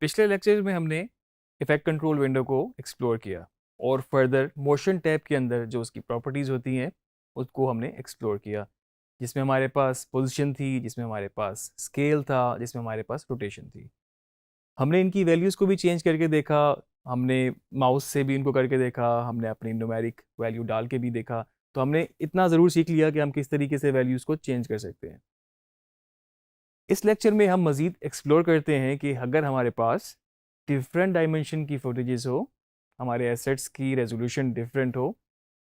पिछले लेक्चर में हमने इफेक्ट कंट्रोल विंडो को एक्सप्लोर किया और फर्दर मोशन टैब के अंदर जो उसकी प्रॉपर्टीज़ होती हैं उसको हमने एक्सप्लोर किया, जिसमें हमारे पास पोजीशन थी, जिसमें हमारे पास स्केल था, जिसमें हमारे पास रोटेशन थी। हमने इनकी वैल्यूज़ को भी चेंज करके देखा, हमने माउस से भी इनको करके देखा, हमने अपनी न्यूमेरिक वैल्यू डाल के भी देखा। तो हमने इतना ज़रूर सीख लिया कि हम किस तरीके से वैल्यूज़ को चेंज कर सकते हैं। इस लेक्चर में हम मज़ीद एक्सप्लोर करते हैं कि अगर हमारे पास डिफरेंट डायमेंशन की फुटेजेस हो, हमारे एसेट्स की रेजोल्यूशन डिफरेंट हो,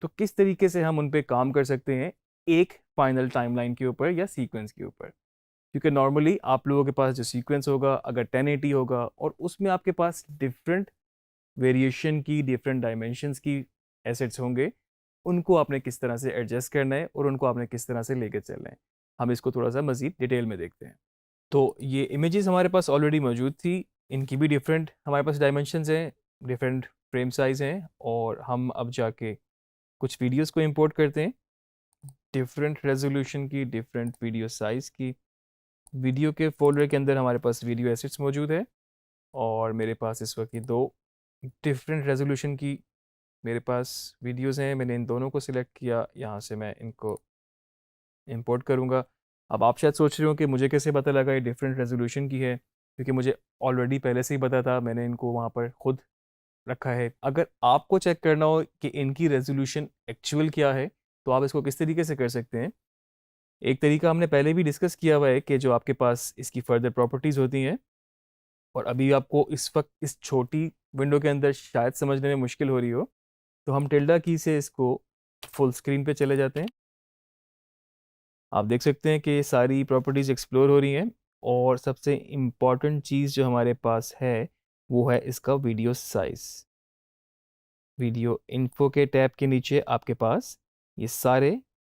तो किस तरीके से हम उन पे काम कर सकते हैं एक फाइनल टाइमलाइन के ऊपर या सीक्वेंस के ऊपर। क्योंकि नॉर्मली आप लोगों के पास जो सीक्वेंस होगा अगर 1080 होगा और उसमें आपके पास डिफरेंट वेरिएशन की, डिफरेंट डायमेंशंस की एसेट्स होंगे, उनको आपने किस तरह से एडजस्ट करना है और उनको आपने किस तरह से लेकर चलना है। हम इसको थोड़ा सा मज़ीद डिटेल में देखते हैं। तो ये इमेजेस हमारे पास ऑलरेडी मौजूद थी, इनकी भी डिफरेंट हमारे पास डायमेंशंस हैं, डिफरेंट फ्रेम साइज़ हैं और हम अब जाके कुछ वीडियोस को इंपोर्ट करते हैं, डिफरेंट रेजोल्यूशन की, डिफरेंट वीडियो साइज़ की। वीडियो के फोल्डर के अंदर हमारे पास वीडियो एसेट्स मौजूद है और मेरे पास इस वक्त दो डिफरेंट रेजोल्यूशन की मेरे पास वीडियोस हैं। मैंने इन दोनों को सिलेक्ट किया, यहाँ से मैं इनको इंपोर्ट करूँगा। अब आप शायद सोच रहे हो कि मुझे कैसे पता लगा ये डिफरेंट रेजोल्यूशन की है, क्योंकि मुझे ऑलरेडी पहले से ही पता था, मैंने इनको वहाँ पर खुद रखा है। अगर आपको चेक करना हो कि इनकी रेजोल्यूशन एक्चुअल क्या है, तो आप इसको किस तरीके से कर सकते हैं। एक तरीका हमने पहले भी डिस्कस किया हुआ है कि जो आपके पास इसकी फर्दर प्रॉपर्टीज़ होती हैं, और अभी आपको इस वक्त इस छोटी विंडो के अंदर शायद समझने में मुश्किल हो रही हो, तो हम टिल्डा की से इसको फुल स्क्रीन पे चले जाते हैं। आप देख सकते हैं कि सारी प्रॉपर्टीज़ एक्सप्लोर हो रही हैं और सबसे इम्पॉर्टेंट चीज़ जो हमारे पास है वो है इसका वीडियो साइज़। वीडियो इन्फो के टैब के नीचे आपके पास ये सारे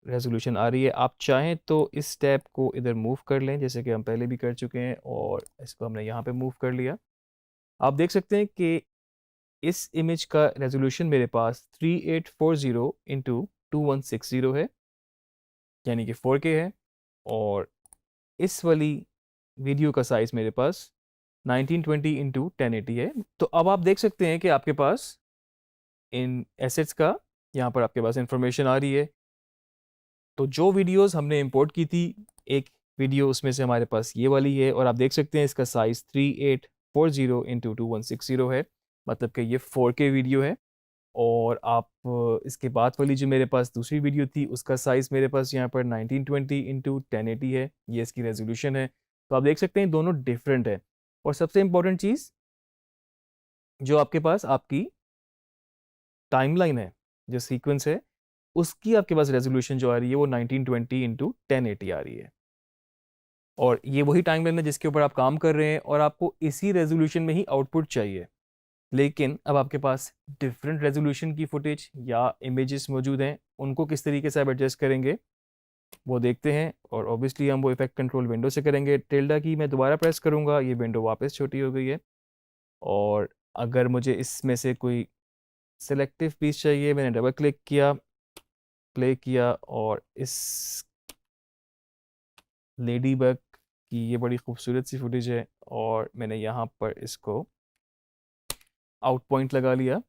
रेजोल्यूशन आ रही है। आप चाहें तो इस टैब को इधर मूव कर लें, जैसे कि हम पहले भी कर चुके हैं, और इसको हमने यहाँ पे मूव कर लिया। आप देख सकते हैं कि इस इमेज का रेजोल्यूशन मेरे पास 3840 इंटू 2160 है, यानी कि 4K है। और इस वाली वीडियो का साइज़ मेरे पास 1920 इंटू 1080 है। तो अब आप देख सकते हैं कि आपके पास इन एसेट्स का यहाँ पर आपके पास इंफॉर्मेशन आ रही है। तो जो वीडियोस हमने इंपोर्ट की थी, एक वीडियो उसमें से हमारे पास ये वाली है और आप देख सकते हैं इसका साइज़ 3840 इंटू 2160 है, मतलब कि ये 4K वीडियो है। और आप इसके बाद वाली जो मेरे पास दूसरी वीडियो थी उसका साइज़ मेरे पास यहाँ पर 1920 इंटू 1080 है, ये इसकी रेजोल्यूशन है। तो आप देख सकते हैं दोनों डिफरेंट है। और सबसे इम्पोर्टेंट चीज़, जो आपके पास आपकी टाइमलाइन है, जो सीक्वेंस है, उसकी आपके पास रेजोल्यूशन जो आ रही है वो 1920 इंटू 1080 आ रही है। और ये वही टाइमलाइन है जिसके ऊपर आप काम कर रहे हैं और आपको इसी रेजोल्यूशन में ही आउटपुट चाहिए। लेकिन अब आपके पास डिफरेंट रेजोल्यूशन की फुटेज या इमेजेस मौजूद हैं, उनको किस तरीके से आप एडजस्ट करेंगे वो देखते हैं। और ऑब्वियसली हम वो इफेक्ट कंट्रोल विंडो से करेंगे। टिल्डा की मैं दोबारा प्रेस करूँगा, ये विंडो वापस छोटी हो गई है। और अगर मुझे इसमें से कोई सिलेक्टिव पीस चाहिए, मैंने डबल क्लिक किया, प्ले किया, और इस लेडी बग की ये बड़ी खूबसूरत सी फुटेज है और मैंने यहाँ पर इसको आउट पॉइंट लगा लिया।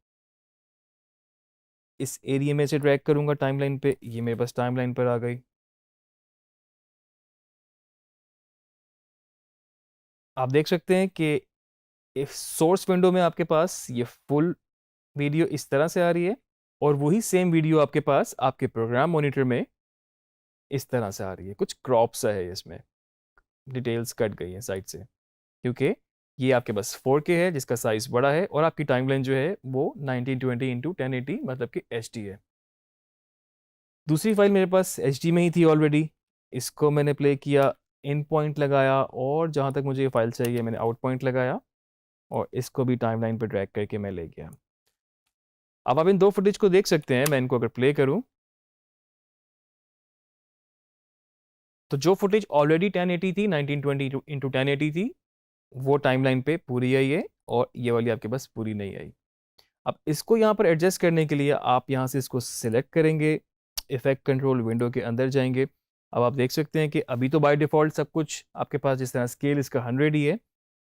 इस एरिया में से ड्रैग करूँगा टाइमलाइन पे, ये मेरे पास टाइमलाइन पर आ गई। आप देख सकते हैं कि इस सोर्स विंडो में आपके पास ये फुल वीडियो इस तरह से आ रही है और वही सेम वीडियो आपके पास आपके प्रोग्राम मॉनिटर में इस तरह से आ रही है। कुछ क्रॉप सा है, इसमें डिटेल्स कट गई हैं साइड से, क्योंकि ये आपके पास 4K है जिसका साइज़ बड़ा है और आपकी टाइमलाइन जो है वो 1920 इंटू 1080 मतलब कि HD है। दूसरी फाइल मेरे पास HD में ही थी ऑलरेडी, इसको मैंने प्ले किया, इन पॉइंट लगाया और जहाँ तक मुझे ये फाइल चाहिए मैंने आउट पॉइंट लगाया और इसको भी टाइमलाइन पर ड्रैग करके मैं ले गया। अब आप इन दो फुटेज को देख सकते हैं। मैं इनको अगर प्ले करूं तो जो फुटेज ऑलरेडी 1080 थी, 1920 इंटू 1080 थी, वो टाइमलाइन पे पूरी आई है और ये वाली आपके पास पूरी नहीं आई। अब इसको यहाँ पर एडजस्ट करने के लिए आप यहाँ से इसको सिलेक्ट करेंगे, इफेक्ट कंट्रोल विंडो के अंदर जाएंगे। अब आप देख सकते हैं कि अभी तो बाय डिफ़ॉल्ट सब कुछ आपके पास जिस तरह स्केल इसका 100 ही है।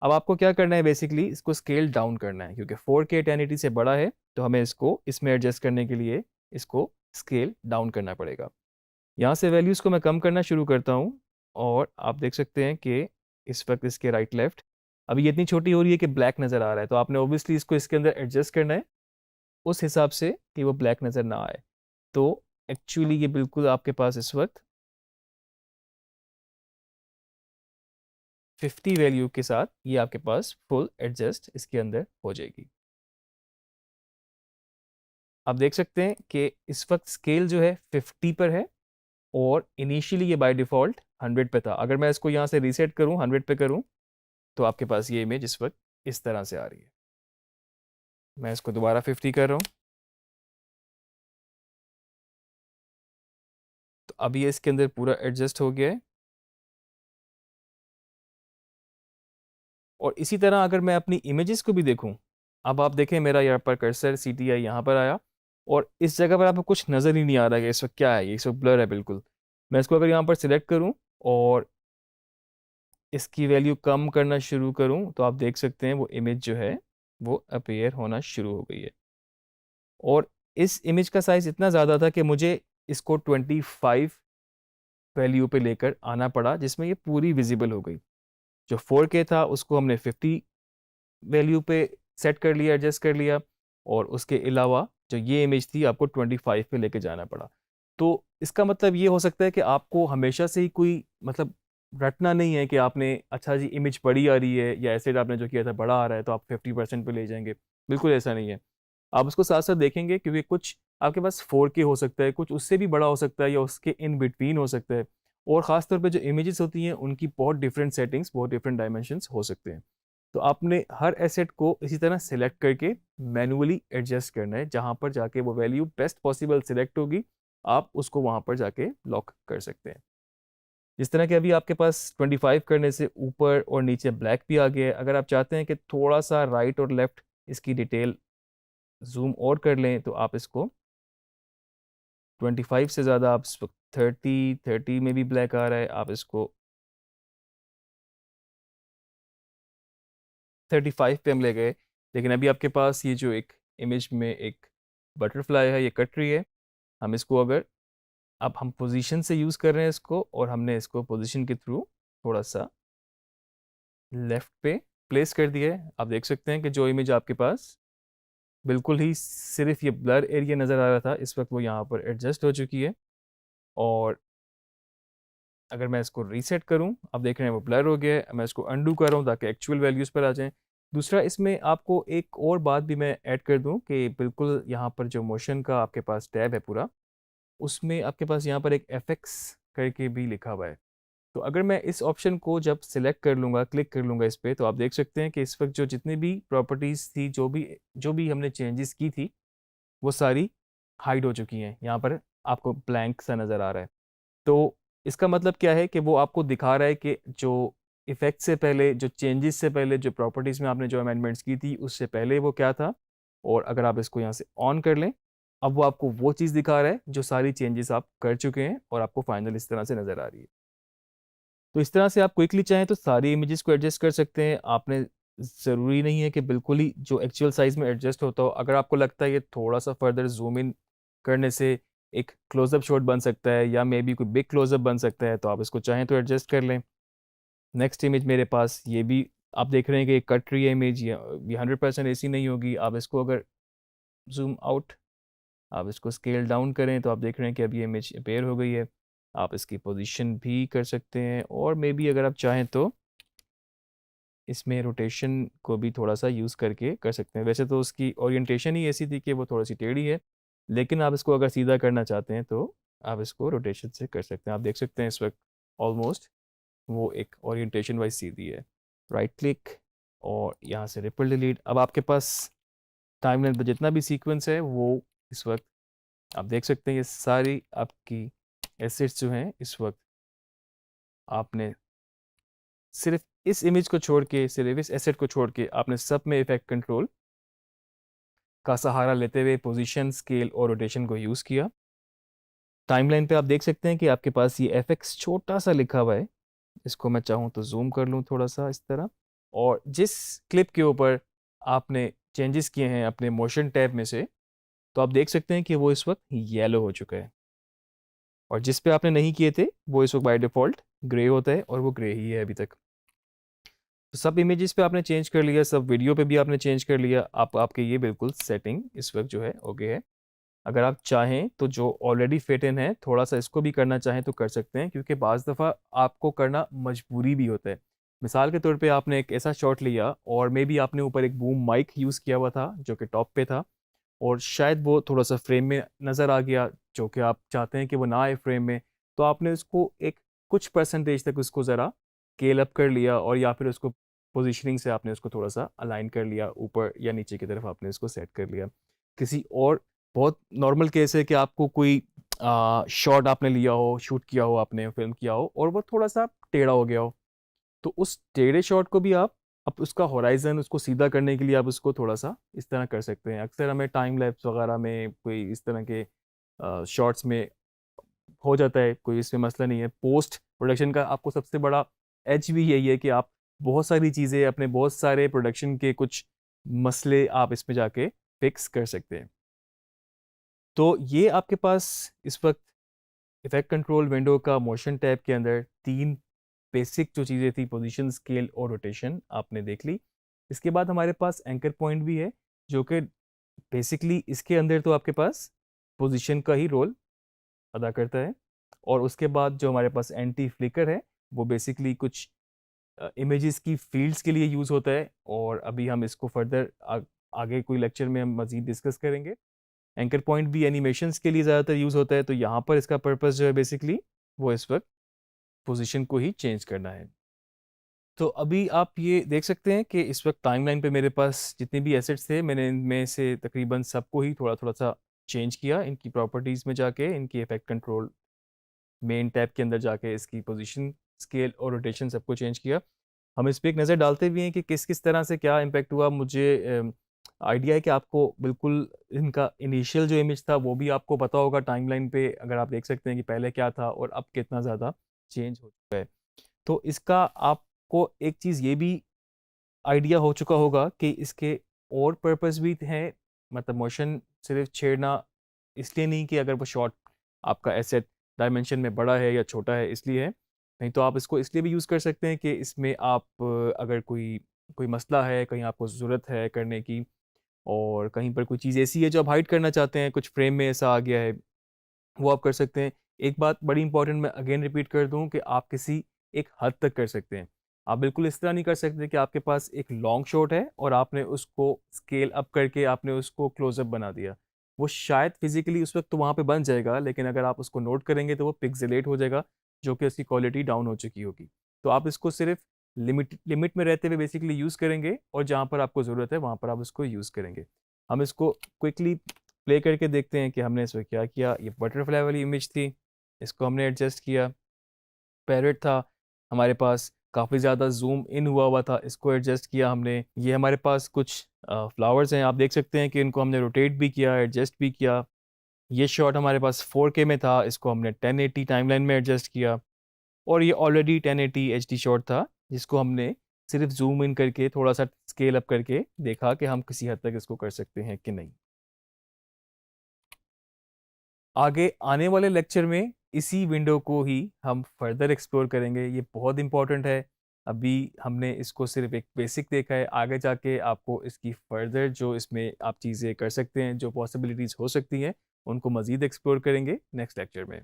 अब आपको क्या करना है, बेसिकली इसको स्केल डाउन करना है, क्योंकि 4K 1080 से बड़ा है, तो हमें इसको इसमें एडजस्ट करने के लिए इसको स्केल डाउन करना पड़ेगा। यहाँ से वैल्यूज़ को मैं कम करना शुरू करता हूँ, और आप देख सकते हैं कि इस वक्त इसके राइट लेफ्ट अभी ये इतनी छोटी हो रही है कि ब्लैक नज़र आ रहा है, तो आपने ऑब्वियसली इसको इसके अंदर एडजस्ट करना है उस हिसाब से कि वो ब्लैक नज़र ना आए। तो एक्चुअली ये बिल्कुल आपके पास इस वक्त 50 वैल्यू के साथ ये आपके पास फुल एडजस्ट इसके अंदर हो जाएगी। आप देख सकते हैं कि इस वक्त स्केल जो है 50 पर है, और इनिशियली ये बाय डिफ़ॉल्ट 100 पे था। अगर मैं इसको यहाँ से रीसेट करूँ, 100 पे करूँ, तो आपके पास ये इमेज इस वक्त इस तरह से आ रही है। मैं इसको दोबारा 50 कर रहा हूँ, तो अब ये इसके अंदर पूरा एडजस्ट हो गया है। और इसी तरह अगर मैं अपनी इमेजेस को भी देखूं, अब आप देखें मेरा यहाँ पर कर्सर CTI यहाँ पर आया, और इस जगह पर आपको कुछ नज़र ही नहीं आ रहा है कि इस वक्त क्या है, ये इस वक्त ब्लर है बिल्कुल। मैं इसको अगर यहाँ पर सिलेक्ट करूँ और इसकी वैल्यू कम करना शुरू करूँ, तो आप देख सकते हैं वो इमेज जो है वो अपीयर होना शुरू हो गई है। और इस इमेज का साइज़ इतना ज़्यादा था कि मुझे इसको 25 वैल्यू पे लेकर आना पड़ा, जिसमें ये पूरी विजिबल हो गई। जो 4K था उसको हमने 50 वैल्यू पे सेट कर लिया, एडजस्ट कर लिया, और उसके अलावा जो ये इमेज थी आपको 25 पे लेके जाना पड़ा। तो इसका मतलब ये हो सकता है कि आपको हमेशा से ही कोई मतलब रटना नहीं है कि आपने अच्छा जी इमेज बड़ी आ रही है, या एसेट आपने जो किया था बड़ा आ रहा है तो आप 50% पे ले जाएंगे। बिल्कुल ऐसा नहीं है। आप उसको साथ साथ देखेंगे, क्योंकि कुछ आपके पास 4K हो सकता है, कुछ उससे भी बड़ा हो सकता है, या उसके इन बिटवीन हो सकता है। और ख़ास तौर पे जो इमेजेस होती हैं उनकी बहुत डिफरेंट सेटिंग्स, बहुत डिफरेंट डायमेंशंस हो सकते हैं। तो आपने हर एसेट को इसी तरह सेलेक्ट करके मैनुअली एडजस्ट करना है, जहाँ पर जाके वो वैल्यू बेस्ट पॉसिबल सिलेक्ट होगी, आप उसको वहाँ पर जाके लॉक कर सकते हैं। जिस तरह के अभी आपके पास 25 करने से ऊपर और नीचे ब्लैक भी आ गया है। अगर आप चाहते हैं कि थोड़ा सा राइट और लेफ्ट इसकी डिटेल जूम और कर लें, तो आप इसको 25 से ज़्यादा आप इसको 30 में भी ब्लैक आ रहा है, आप इसको 35 पे हम ले गए। लेकिन अभी आपके पास ये जो एक इमेज में एक बटरफ्लाई है, ये कट रही है। हम इसको अगर अब हम पोजीशन से यूज़ कर रहे हैं इसको, और हमने इसको पोजीशन के थ्रू थोड़ा सा लेफ्ट पे प्लेस कर दिया है। आप देख सकते हैं कि जो इमेज आपके पास बिल्कुल ही सिर्फ ये ब्लर एरिया नज़र आ रहा था, इस वक्त वो यहाँ पर एडजस्ट हो चुकी है। और अगर मैं इसको रीसेट करूं, आप देख रहे हैं वो ब्लर हो गया है। मैं इसको अंडू कर रहा हूं ताकि एक्चुअल वैल्यूज़ पर आ जाएं। दूसरा, इसमें आपको एक और बात भी मैं ऐड कर दूं कि बिल्कुल यहाँ पर जो मोशन का आपके पास टैब है पूरा, उसमें आपके पास यहाँ पर एक FX करके भी लिखा हुआ है। तो अगर मैं इस ऑप्शन को जब सिलेक्ट कर लूँगा, क्लिक कर लूँगा इस पे, तो आप देख सकते हैं कि इस वक्त जो जितनी भी प्रॉपर्टीज़ थी, जो भी हमने चेंजेस की थी, वो सारी हाइड हो चुकी हैं। यहाँ पर आपको ब्लैंक सा नज़र आ रहा है। तो इसका मतलब क्या है कि वो आपको दिखा रहा है कि जो इफ़ेक्ट से पहले, जो चेंजेस से पहले, जो प्रॉपर्टीज़ में आपने जो अमेंडमेंट्स की थी, उससे पहले वो क्या था। और अगर आप इसको यहाँ से ऑन कर लें, अब वो आपको वो चीज़ दिखा रहा है जो सारी चेंजेस आप कर चुके हैं, और आपको फाइनल इस तरह से नज़र आ रही है। तो इस तरह से आप क्विकली चाहें तो सारी इमेजेस को एडजस्ट कर सकते हैं। आपने ज़रूरी नहीं है कि बिल्कुल ही जो एक्चुअल साइज़ में एडजस्ट होता हो। अगर आपको लगता है ये थोड़ा सा फर्दर जूम इन करने से एक क्लोजअप शॉट बन सकता है, या मे बी कोई बिग क्लोजअप बन सकता है, तो आप इसको चाहें तो एडजस्ट कर लें। नेक्स्ट इमेज मेरे पास ये भी आप देख रहे हैं कि कट रही है इमेज, ये 100% ऐसी नहीं होगी। आप इसको अगर जूम आउट, आप इसको स्केल डाउन करें, तो आप देख रहे हैं कि अब ये इमेज अपेयर हो गई है। आप इसकी पोजीशन भी कर सकते हैं, और मे बी अगर आप चाहें तो इसमें रोटेशन को भी थोड़ा सा यूज़ करके कर सकते हैं। वैसे तो उसकी ओरिएंटेशन ही ऐसी थी कि वो थोड़ी सी टेढ़ी है, लेकिन आप इसको अगर सीधा करना चाहते हैं तो आप इसको रोटेशन से कर सकते हैं। आप देख सकते हैं इस वक्त ऑलमोस्ट वो एक ओरिएंटेशन वाइज सीधी है। राइट क्लिक, और यहाँ से रिपल डिलीट। अब आपके पास टाइमलाइन पर जितना भी सीक्वेंस है वो इस वक्त आप देख सकते हैं, ये सारी आपकी एसेट्स जो हैं इस वक्त आपने सिर्फ इस इमेज को छोड़ के, सिर्फ इस एसेट को छोड़ के, आपने सब में इफेक्ट कंट्रोल का सहारा लेते हुए पोजीशन, स्केल और रोटेशन को यूज़ किया। टाइमलाइन पे आप देख सकते हैं कि आपके पास ये FX छोटा सा लिखा हुआ है। इसको मैं चाहूँ तो जूम कर लूँ थोड़ा सा इस तरह, और जिस क्लिप के ऊपर आपने चेंजेस किए हैं अपने मोशन टैब में से, तो आप देख सकते हैं कि वो इस वक्त येलो हो चुका है, और जिस पे आपने नहीं किए थे वो इस वक्त बाय डिफ़ॉल्ट ग्रे होता है, और वो ग्रे ही है अभी तक। तो सब इमेजेस पे आपने चेंज कर लिया, सब वीडियो पे भी आपने चेंज कर लिया, आपके ये बिल्कुल सेटिंग इस वक्त जो है ओके है। अगर आप चाहें तो जो ऑलरेडी फिट इन है थोड़ा सा इसको भी करना चाहें तो कर सकते हैं, क्योंकि बाज़ दफ़ा आपको करना मजबूरी भी होता है। मिसाल के तौर पे आपने एक ऐसा शॉट लिया और मे बी आपने ऊपर एक बूम माइक यूज़ किया हुआ था जो कि टॉप पे था, और शायद वो थोड़ा सा फ्रेम में नज़र आ गया जो कि आप चाहते हैं कि वो ना आए फ्रेम में, तो आपने उसको एक कुछ परसेंटेज तक उसको ज़रा स्केल अप कर लिया, और या फिर उसको पोजीशनिंग से आपने उसको थोड़ा सा अलाइन कर लिया, ऊपर या नीचे की तरफ आपने उसको सेट कर लिया। किसी और बहुत नॉर्मल केस है कि आपको कोई शॉट आपने लिया हो, शूट किया हो, आपने फिल्म किया हो और वो थोड़ा सा टेढ़ा हो गया हो, तो उस टेढ़े शॉट को भी आप अब उसका होराइजन उसको सीधा करने के लिए आप उसको थोड़ा सा इस तरह कर सकते हैं। अक्सर हमें टाइम लैप्स वगैरह में कोई इस तरह के शॉट्स में हो जाता है, कोई इसमें मसला नहीं है। पोस्ट प्रोडक्शन का आपको सबसे बड़ा एज भी यही है कि आप बहुत सारी चीज़ें अपने बहुत सारे प्रोडक्शन के कुछ मसले आप इसमें जाके फिक्स कर सकते हैं। तो ये आपके पास इस वक्त इफेक्ट कंट्रोल विंडो का मोशन टैब के अंदर 3 बेसिक जो चीज़ें थी, पोजीशन, स्केल और रोटेशन, आपने देख ली। इसके बाद हमारे पास एंकर पॉइंट भी है, जो कि बेसिकली इसके अंदर तो आपके पास पोजीशन का ही रोल अदा करता है, और उसके बाद जो हमारे पास एंटी फ्लिकर है वो बेसिकली कुछ इमेजेस की फील्ड्स के लिए यूज़ होता है, और अभी हम इसको फर्दर आगे कोई लेक्चर में हम मज़ीद डिस्कस करेंगे। एंकर पॉइंट भी एनिमेशंस के लिए ज़्यादातर यूज़ होता है, तो यहाँ पर इसका पर्पस जो है बेसिकली वो इस वक्त पोजीशन को ही चेंज करना है। तो अभी आप ये देख सकते हैं कि इस वक्त टाइमलाइन पे मेरे पास जितने भी एसेट्स थे मैंने इनमें से तकरीबन सबको ही थोड़ा-थोड़ा सा चेंज किया, इनकी प्रॉपर्टीज़ में जाके, इनकी इफेक्ट कंट्रोल मेन टैब के अंदर जाके इसकी पोजीशन, स्केल और रोटेशन सबको चेंज किया। हम इस पे एक नज़र डालते भी हैं कि किस-किस तरह से क्या इम्पैक्ट हुआ। मुझे आइडिया है कि आपको बिल्कुल इनका इनिशियल जो इमेज था वो भी आपको पता होगा टाइमलाइन पे, अगर आप देख सकते हैं कि पहले क्या था और अब कितना ज़्यादा चेंज हो चुका है। तो इसका आपको एक चीज़ ये भी आइडिया हो चुका होगा कि इसके और पर्पस भी हैं, मतलब मोशन सिर्फ छेड़ना इसलिए नहीं कि अगर वो शॉट आपका एसेट डायमेंशन में बड़ा है या छोटा है इसलिए है, नहीं तो आप इसको इसलिए भी यूज़ कर सकते हैं कि इसमें आप अगर कोई कोई मसला है, कहीं आपको ज़रूरत है करने की, और कहीं पर कोई चीज़ ऐसी है जो आप हाइड करना चाहते हैं, कुछ फ्रेम में ऐसा आ गया है, वो आप कर सकते हैं। एक बात बड़ी इंपॉर्टेंट मैं अगेन रिपीट कर दूँ कि आप किसी एक हद तक कर सकते हैं। आप बिल्कुल इस तरह नहीं कर सकते कि आपके पास एक लॉन्ग शॉट है और आपने उसको स्केल अप करके आपने उसको क्लोज़अप बना दिया। वो शायद फिज़िकली उस वक़्त तो वहाँ पे बन जाएगा, लेकिन अगर आप उसको नोट करेंगे तो वो पिक्सेलेट हो जाएगा, जो कि उसकी क्वालिटी डाउन हो चुकी होगी। तो आप इसको सिर्फ़ लिमिट लिमिट में रहते हुए बेसिकली यूज़ करेंगे, और जहाँ पर आपको ज़रूरत है वहाँ पर आप उसको यूज़ करेंगे। हम इसको क्विकली प्ले करके देखते हैं कि हमने इसमें क्या किया। ये बटरफ्लाई वाली इमेज थी, इसको हमने एडजस्ट किया। पैरेट था हमारे पास, काफ़ी ज़्यादा ज़ूम इन हुआ हुआ था, इसको एडजस्ट किया हमने। ये हमारे पास कुछ फ्लावर्स हैं, आप देख सकते हैं कि इनको हमने रोटेट भी किया, एडजस्ट भी किया। ये शॉट हमारे पास 4K में था, इसको हमने 1080 टाइमलाइन में एडजस्ट किया, और ये ऑलरेडी 1080 एचडी शॉट था, जिसको हमने सिर्फ ज़ूम इन करके थोड़ा-सा स्केल अप करके देखा कि हम किसी हद तक इसको कर सकते हैं कि नहीं। आगे आने वाले लेक्चर में इसी विंडो को ही हम फर्दर एक्सप्लोर करेंगे, ये बहुत इंपॉर्टेंट है। अभी हमने इसको सिर्फ एक बेसिक देखा है, आगे जाके आपको इसकी फर्दर जो इसमें आप चीज़ें कर सकते हैं, जो पॉसिबिलिटीज़ हो सकती हैं, उनको मज़ीद एक्सप्लोर करेंगे नेक्स्ट लेक्चर में।